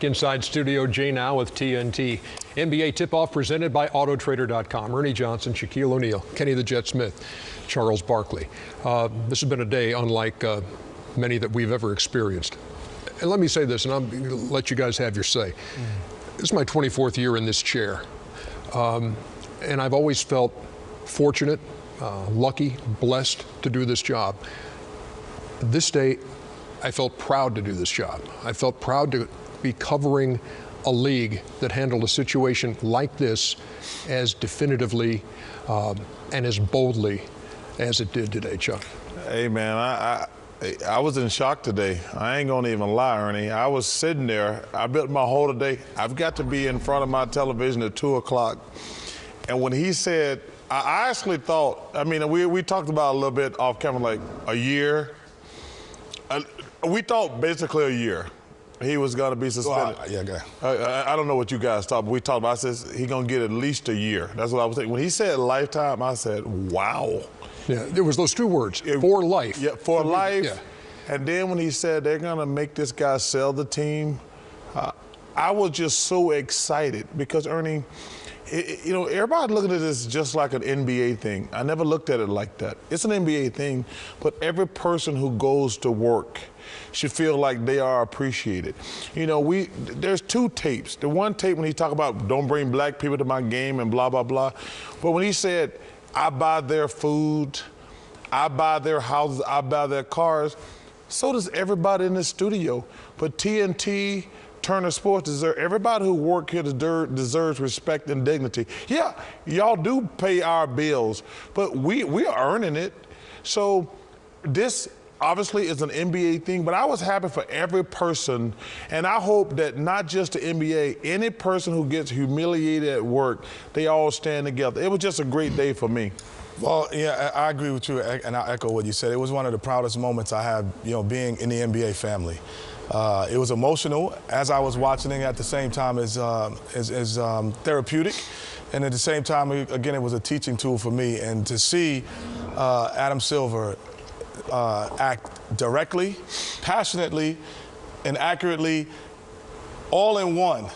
Inside Studio J now with TNT. NBA tip-off presented by Autotrader.com. Ernie Johnson, Shaquille O'Neal, Kenny the Jet Smith, Charles Barkley. This has been a day unlike many that we've ever experienced. And let me say this, and I'll let you guys have your say. This is my 24th year in this chair. And I've always felt fortunate, lucky, blessed to do this job. This day, I felt proud to do this job. I felt proud to be covering a league that handled a situation like this as definitively and as boldly as it did today, Chuck. Hey, man, I was in shock today. I ain't gonna even lie, Ernie. I was sitting there. I built my whole day. I've got to be in front of my television at 2 o'clock. And when he said, I actually thought, I mean, we talked about a little bit off camera, like a year. We thought basically a year. He was going to be suspended. Yeah, go ahead. I don't know what you guys thought, but we talked about. I said he's going to get at least a year. That's what I was thinking. When he said lifetime, I said, wow. Yeah, there was those two words, for life. Yeah, for life. Yeah. And then when he said they're going to make this guy sell the team, I was just so excited because, Ernie, you know, everybody looking at this just like an NBA thing. I never looked at it like that. It's an NBA thing, but every person who goes to work should feel like they are appreciated. You know, there's two tapes. The one tape when he talked about don't bring black people to my game and blah, blah, blah. But when he said, I buy their food, I buy their houses, I buy their cars, so does everybody in the studio. But TNT, Turner Sports, everybody who work here deserves respect and dignity. Yeah, y'all do pay our bills, but we are earning it. So this obviously is an NBA thing, but I was happy for every person, and I hope that not just the NBA, any person who gets humiliated at work, they all stand together. It was just a great day for me. Well, yeah, I agree with you, and I echo what you said. It was one of the proudest moments I had, you know, being in the NBA family. It was emotional as I was watching it, at the same time as therapeutic, and at the same time, again, it was a teaching tool for me. And to see Adam Silver act directly, passionately, and accurately, all in one,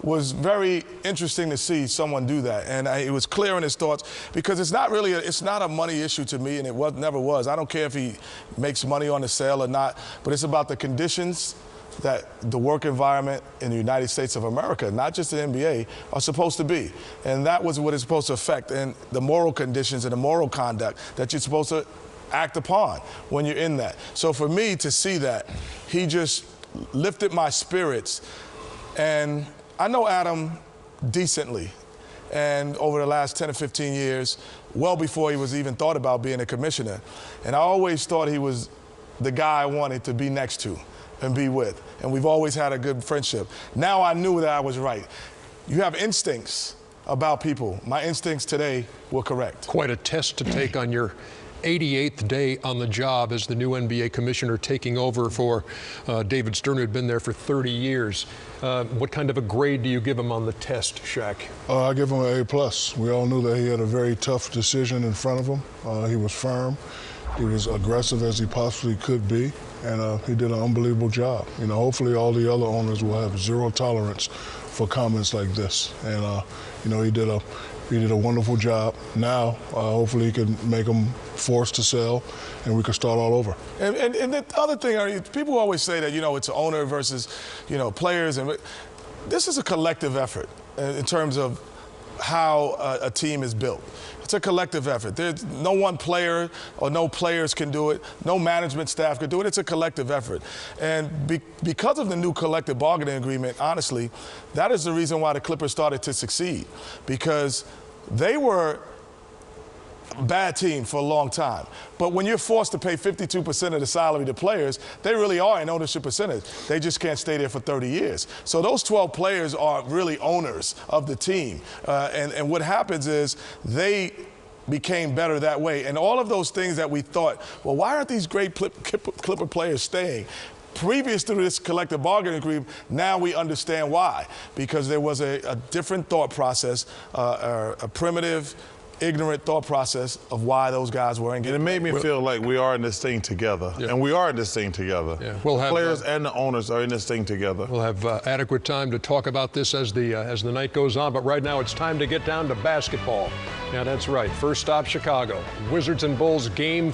was very interesting to see someone do that. And it was clear in his thoughts, because it's not a money issue to me, and it never was. I don't care if he makes money on the sale or not, but it's about the conditions that the work environment in the United States of America, not just the NBA, are supposed to be. And that was what it's supposed to affect, and the moral conditions and the moral conduct that you're supposed to act upon when you're in that. So for me to see that, he just lifted my spirits. And I know Adam decently, and over the last 10 or 15 years, well before he was even thought about being a commissioner. And I always thought he was the guy I wanted to be next to and be with. And we've always had a good friendship. Now I knew that I was right. You have instincts about people. My instincts today were correct. Quite a test to take on your 88th day on the job as the new NBA commissioner, taking over for David Stern, who had been there for 30 years. What kind of a grade do you give him on the test, Shaq? I give him an A+. We all knew that he had a very tough decision in front of him. He was firm. He was aggressive as he possibly could be, and he did an unbelievable job. You know, hopefully all the other owners will have zero tolerance for comments like this. And you know, he did a wonderful job. Now, hopefully he can make them forced to sell, and we can start all over. And the other thing, people always say that, you know, it's owner versus, you know, players. And this is a collective effort in terms of how a team is built. It's a collective effort. There's no one player or no players can do it. No management staff can do it. It's a collective effort. And because of the new collective bargaining agreement, honestly, that is the reason why the Clippers started to succeed, because they were a bad team for a long time. But when you're forced to pay 52% of the salary to players, they really are an ownership percentage. They just can't stay there for 30 years. So those 12 players are really owners of the team. And what happens is they became better that way. And all of those things that we thought, well, why aren't these great Clipper players staying? Previous to this collective bargaining agreement, now we understand why. Because there was a different thought process, a primitive ignorant thought process of why those guys were And engaged. it made me feel like we are in this thing together, Yeah. and we are in this thing together. Yeah. We'll have, players and the owners are in this thing together. We'll have adequate time to talk about this as the night goes on, but right now it's time to get down to basketball. Yeah, that's right. First stop, Chicago. Wizards and Bulls game